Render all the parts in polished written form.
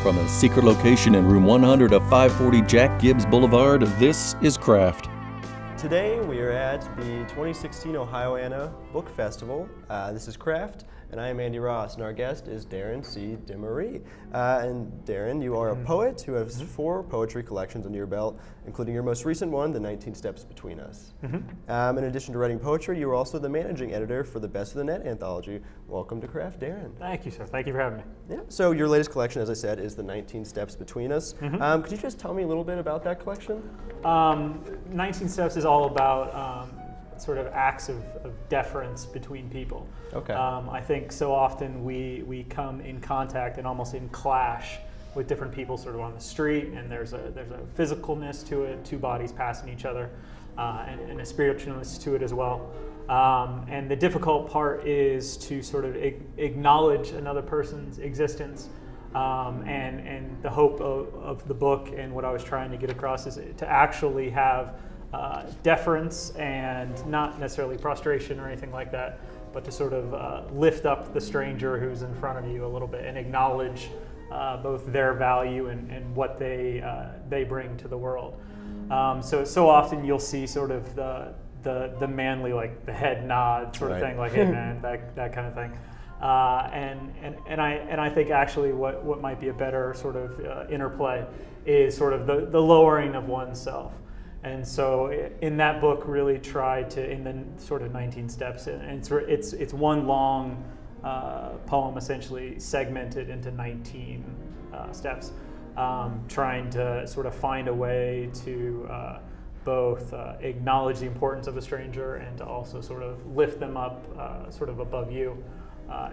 From a secret location in room 100 of 540 Jack Gibbs Boulevard, this is Craft. Today we are at the 2016 Ohioana Book Festival. This is Craft, and I am Andy Ross, and our guest is Darren C. Demaree. And Darren, you are a poet who has 4 poetry collections under your belt, including your most recent one, The 19 Steps Between Us. In addition to writing poetry, you are also the managing editor for the Best of the Net anthology. Welcome to Craft, Darren. Thank you, sir. Thank you for having me. Yeah. So your latest collection, as I said, is The 19 Steps Between Us. Could you just tell me a little bit about that collection? 19 Steps is all about sort of acts of deference between people. Okay. I think so often we come in contact and almost in clash with different people sort of on the street, and there's a physicalness to it, 2 bodies passing each other, and a spiritualness to it as well. And the difficult part is to sort of acknowledge another person's existence. And the hope of the book and what I was trying to get across is to actually have deference and not necessarily prostration or anything like that, but to sort of lift up the stranger who's in front of you a little bit and acknowledge both their value and what they bring to the world. So often you'll see sort of the manly, like the head nod sort of thing, like hey man, that kind of thing. And I think actually what might be a better sort of interplay is sort of the lowering of oneself. And so in that book really tried to, in the sort of 19 steps, and it's one long poem essentially segmented into 19 steps, trying to sort of find a way to both acknowledge the importance of a stranger and to also sort of lift them up sort of above you.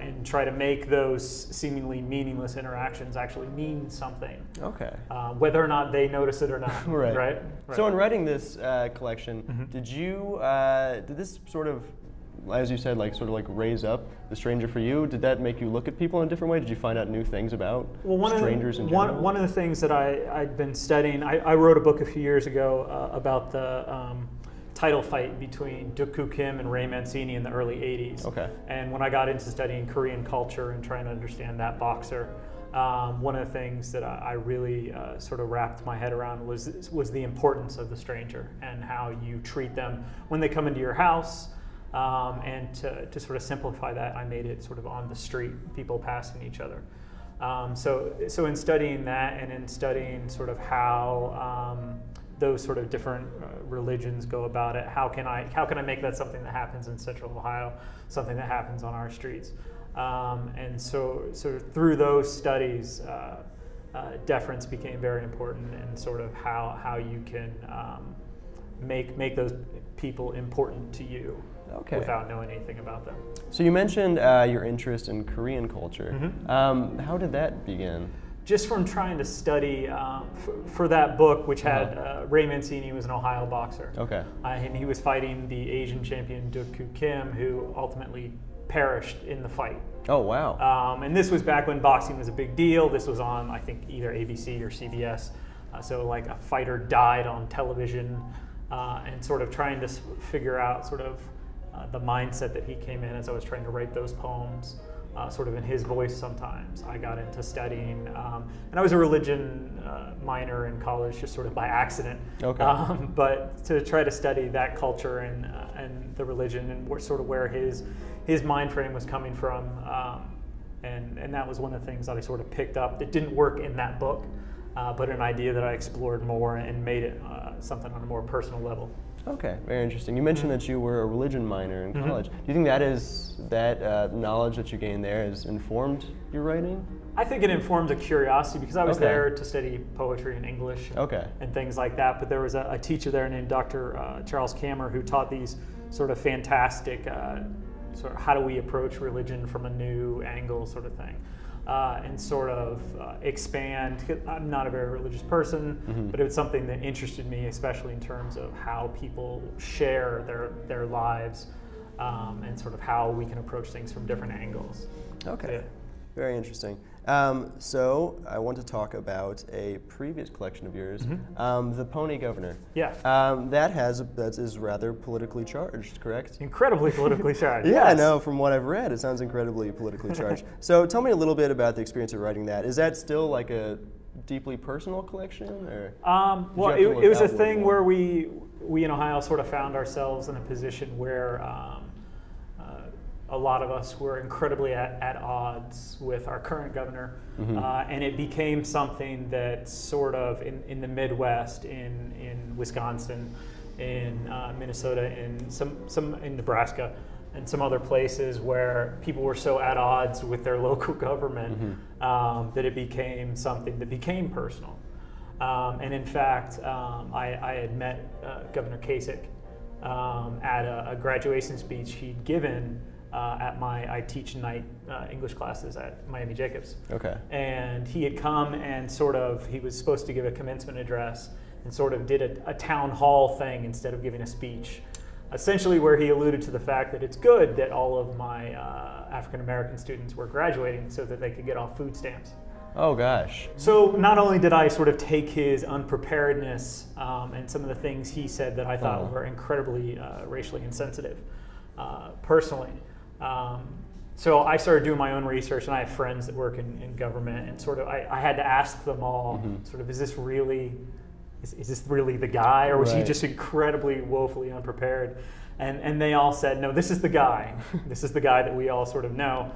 And try to make those seemingly meaningless interactions actually mean something. Okay. Whether or not they notice it or not. Right. So in writing this collection, did this sort of, as you said, like sort of like raise up the stranger for you? Did that make you look at people in a different way? Did you find out new things about strangers in general? One of the things that I'd been studying, I wrote a book a few years ago about the title fight between Duk-Koo Kim and Ray Mancini in the early 80s. Okay. And when I got into studying Korean culture and trying to understand that boxer, one of the things that I really sort of wrapped my head around was the importance of the stranger and how you treat them when they come into your house. And to sort of simplify that, I made it sort of on the street, people passing each other. So in studying that and in studying sort of how those sort of different religions go about it, how can I make that something that happens in Central Ohio, something that happens on our streets? And so through those studies, deference became very important, and sort of how you can make those people important to you without knowing anything about them. So you mentioned your interest in Korean culture. How did that begin? Just from trying to study for that book, which had Ray Mancini was an Ohio boxer. Okay. And he was fighting the Asian champion Duk-Koo Kim, who ultimately perished in the fight. Oh, wow. And this was back when boxing was a big deal. This was on, I think, either ABC or CBS. So like a fighter died on television, and sort of trying to figure out sort of the mindset that he came in as I was trying to write those poems. Sort of in his voice sometimes. I got into studying, and I was a religion minor in college just sort of by accident. Okay. But to try to study that culture and the religion and sort of where his mind frame was coming from, and that was one of the things that I sort of picked up that didn't work in that book, but an idea that I explored more and made it something on a more personal level. Okay, very interesting. You mentioned that you were a religion minor in college. Do you think that knowledge that you gained there has informed your writing? I think it informed a curiosity because I was there to study poetry and English and things like that. But there was a teacher there named Dr. Charles Kammer who taught these sort of fantastic sort of how do we approach religion from a new angle sort of thing. And sort of expand. I'm not a very religious person, but it was something that interested me, especially in terms of how people share their lives, and sort of how we can approach things from different angles. Okay. Very interesting. So I want to talk about a previous collection of yours, The Pony Governor. Yeah. That is rather politically charged, correct? Incredibly politically charged. Yeah, yes. I know. From what I've read, it sounds incredibly politically charged. So tell me a little bit about the experience of writing that. Is that still like a deeply personal collection, or? Well, it was a thing where we in Ohio sort of found ourselves in a position where a lot of us were incredibly at odds with our current governor, and it became something that sort of in the Midwest, in Wisconsin, in Minnesota, in some in Nebraska, and some other places where people were so at odds with their local government that it became something that became personal. And in fact, I had met Governor Kasich at a graduation speech he'd given at I teach night English classes at Miami Jacobs. Okay. And he had come and he was supposed to give a commencement address and sort of did a town hall thing instead of giving a speech. Essentially where he alluded to the fact that it's good that all of my African American students were graduating so that they could get off food stamps. Oh gosh. So not only did I sort of take his unpreparedness and some of the things he said that I thought were incredibly racially insensitive personally. So I started doing my own research, and I have friends that work in government, and sort of I had to ask them all, sort of, is this really the guy, or was he just incredibly woefully unprepared? And they all said, no, this is the guy. This is the guy that we all sort of know.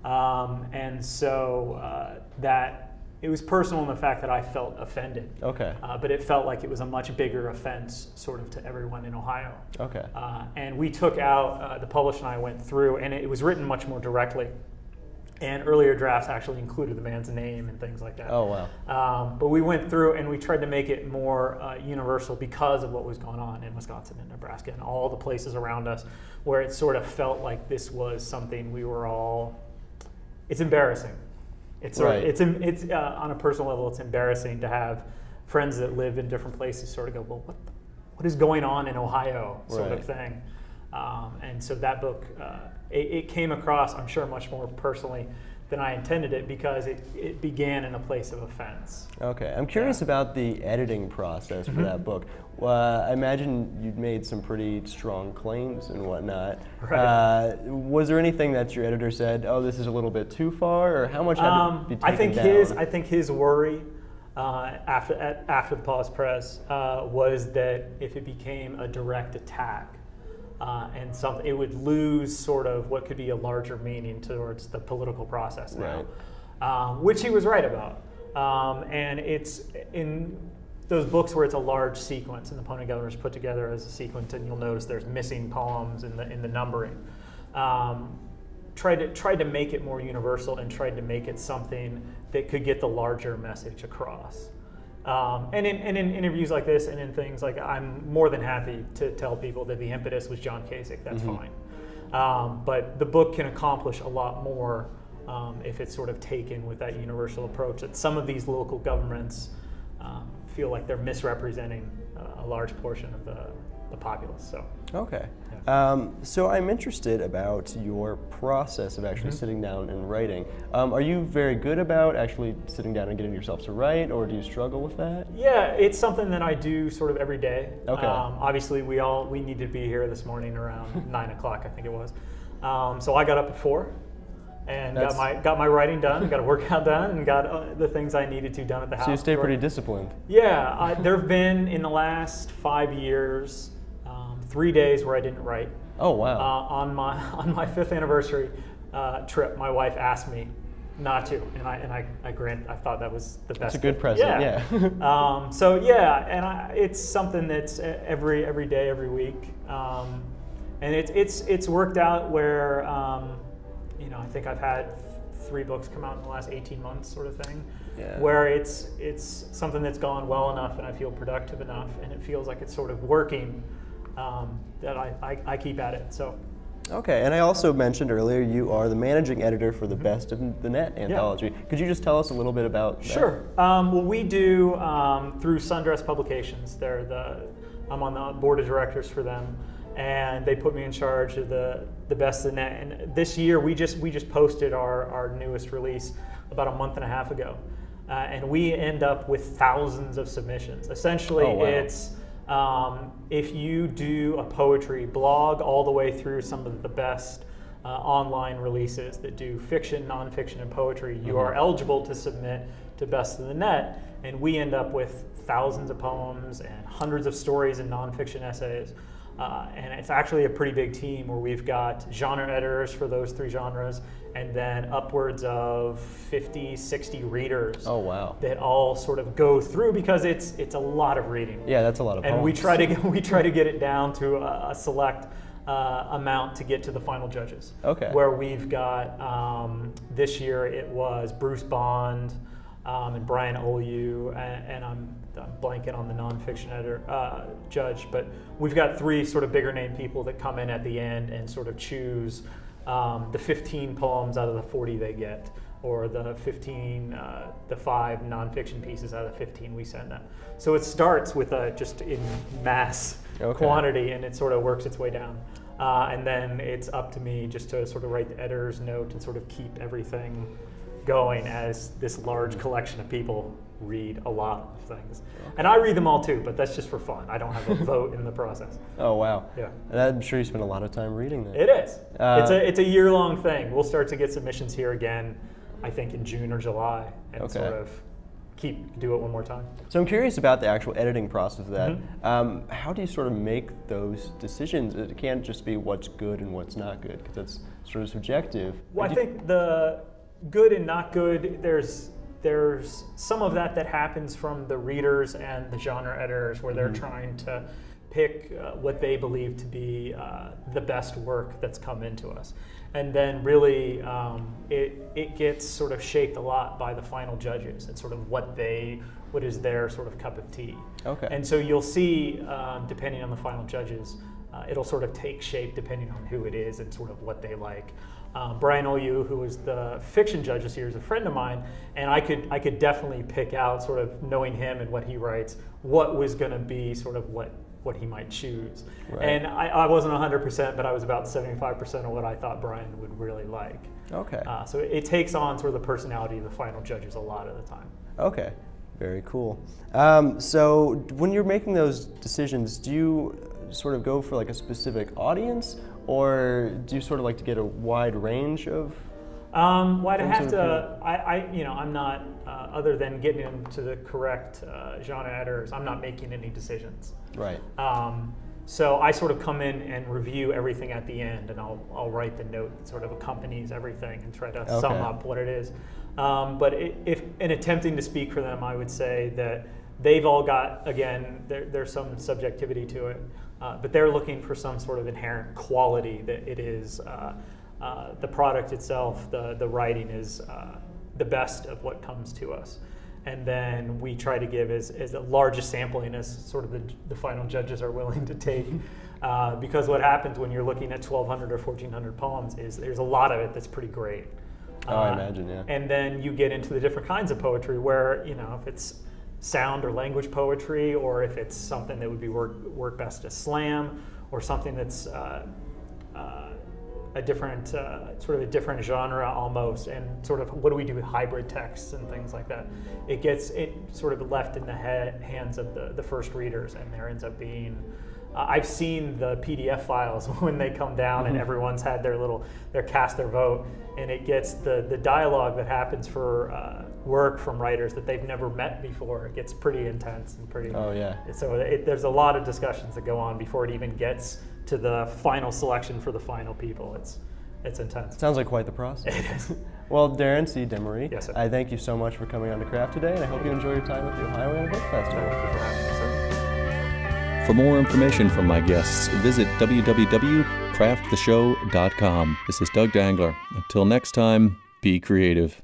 And so that it was personal in the fact that I felt offended. Okay. But it felt like it was a much bigger offense sort of to everyone in Ohio. Okay. And we took out, the publisher and I went through, and it was written much more directly. And earlier drafts actually included the man's name and things like that. Oh, wow. But we went through and we tried to make it more universal because of what was going on in Wisconsin and Nebraska and all the places around us, where it sort of felt like this was something we were all, it's embarrassing. It's on a personal level, it's embarrassing to have friends that live in different places sort of go, well, what is going on in Ohio, sort of thing. And so that book, it came across, I'm sure, much more personally than I intended it, because it began in a place of offense. Okay, I'm curious about the editing process for that book. I imagine you'd made some pretty strong claims and whatnot. Right. Was there anything that your editor said, oh, this is a little bit too far, or how much had to be taken down? I think his worry after the pause press was that if it became a direct attack, and something, it would lose sort of what could be a larger meaning towards the political process now, which he was right about. And it's in those books where it's a large sequence, and the Pony Governor is put together as a sequence, and you'll notice there's missing poems in the numbering. Tried to make it more universal and tried to make it something that could get the larger message across. And in interviews like this and in things like, I'm more than happy to tell people that the impetus was John Kasich. That's fine. But the book can accomplish a lot more if it's sort of taken with that universal approach, that some of these local governments feel like they're misrepresenting a large portion of the populace. So. Okay. So I'm interested about your process of actually sitting down and writing. Are you very good about actually sitting down and getting yourself to write, or do you struggle with that? Yeah, it's something that I do sort of every day. Okay. Obviously, we need to be here this morning around 9 o'clock, I think it was. So I got up at 4 and got my writing done, got a workout done, and got the things I needed to done at the house. So you stay pretty disciplined. Yeah, there have been in the last 5 years 3 days where I didn't write. Oh wow! On my 5th anniversary trip, my wife asked me not to, and I thought that was the best. That's a good present. Yeah. So yeah, and it's something that's every day, every week, and it's worked out where I think I've had 3 books come out in the last 18 months, sort of thing. Yeah. Where it's something that's gone well enough, and I feel productive enough, and it feels like it's sort of working. That I keep at it. So. Okay, and I also mentioned earlier you are the managing editor for the Best of the Net anthology. Yeah. Could you just tell us a little bit about that? Sure. Well, we do through Sundress Publications. I'm on the board of directors for them, and they put me in charge of the best of the net. And this year we just posted our newest release about a month and a half ago, and we end up with thousands of submissions. Essentially, it's if you do a poetry blog all the way through some of the best online releases that do fiction, nonfiction, and poetry, you are eligible to submit to Best of the Net, and we end up with thousands of poems and hundreds of stories and nonfiction essays. And it's actually a pretty big team where we've got genre editors for those 3 genres, and then upwards of 50, 60 readers. Oh, wow. That all sort of go through, because it's a lot of reading. Yeah, that's a lot of poems. And we try to get it down to a select amount to get to the final judges. Okay. Where we've got, this year it was Bruce Bond and Brian Olu, and I'm blanking on the nonfiction editor judge, but we've got 3 sort of bigger name people that come in at the end and sort of choose the 15 poems out of the 40 they get, or the 5 nonfiction pieces out of the 15 we send them. So it starts with just in mass quantity, and it sort of works its way down. And then it's up to me just to sort of write the editor's note and sort of keep everything going as this large collection of people read a lot of things. And I read them all too, but that's just for fun. I don't have a vote in the process. Oh, wow. Yeah. And I'm sure you spend a lot of time reading that. It is. It's a year-long thing. We'll start to get submissions here again, I think in June or July, and sort of do it one more time. So I'm curious about the actual editing process of that. How do you sort of make those decisions? It can't just be what's good and what's not good, because that's sort of subjective. Well, I think the good and not good, there's some of that happens from the readers and the genre editors, where they're trying to pick what they believe to be the best work that's come into us. And then really it gets sort of shaped a lot by the final judges and sort of what is their sort of cup of tea. Okay. And so you'll see, depending on the final judges, it'll sort of take shape depending on who it is and sort of what they like. Brian Olu, who was the fiction judge this year, is a friend of mine, and I could definitely pick out, sort of knowing him and what he writes, what was going to be sort of what he might choose. Right. And I wasn't 100%, but I was about 75% of what I thought Brian would really like. Okay. So it takes on sort of the personality of the final judges a lot of the time. Okay. Very cool. So when you're making those decisions, do you sort of go for like a specific audience, or do you sort of like to get a wide range of? Well, I'd have to. I'm not. Other than getting into the correct genre editors, I'm not making any decisions. Right. So I sort of come in and review everything at the end, and I'll write the note that sort of accompanies everything and try to sum up what it is. But if in attempting to speak for them, I would say that they've all got, again, there's some subjectivity to it, but they're looking for some sort of inherent quality that it is. The product itself, the writing is the best of what comes to us. And then we try to give as the largest sampling as sort of the final judges are willing to take. Because what happens when you're looking at 1,200 or 1,400 poems is there's a lot of it that's pretty great. I imagine, yeah. And then you get into the different kinds of poetry where, if it's sound or language poetry, or if it's something that would be work best as slam, or something that's a different sort of a different genre almost, and sort of what do we do with hybrid texts and things like that. It gets sort of left in the hands of the first readers, and there ends up being. I've seen the PDF files when they come down and everyone's had their cast their vote, and it gets the dialogue that happens for work from writers that they've never met before. It gets pretty intense and pretty. Oh yeah. So there's a lot of discussions that go on before it even gets to the final selection for the final people. It's intense. Sounds like quite the process. It is. Well, Darren C. Demaree, yes, sir. I thank you so much for coming on to Craft today, and I hope you enjoy your time at the Ohioana Book Festival. Thank you for having me, sir. For more information from my guests, visit www.crafttheshow.com. This is Doug Dangler. Until next time, be creative.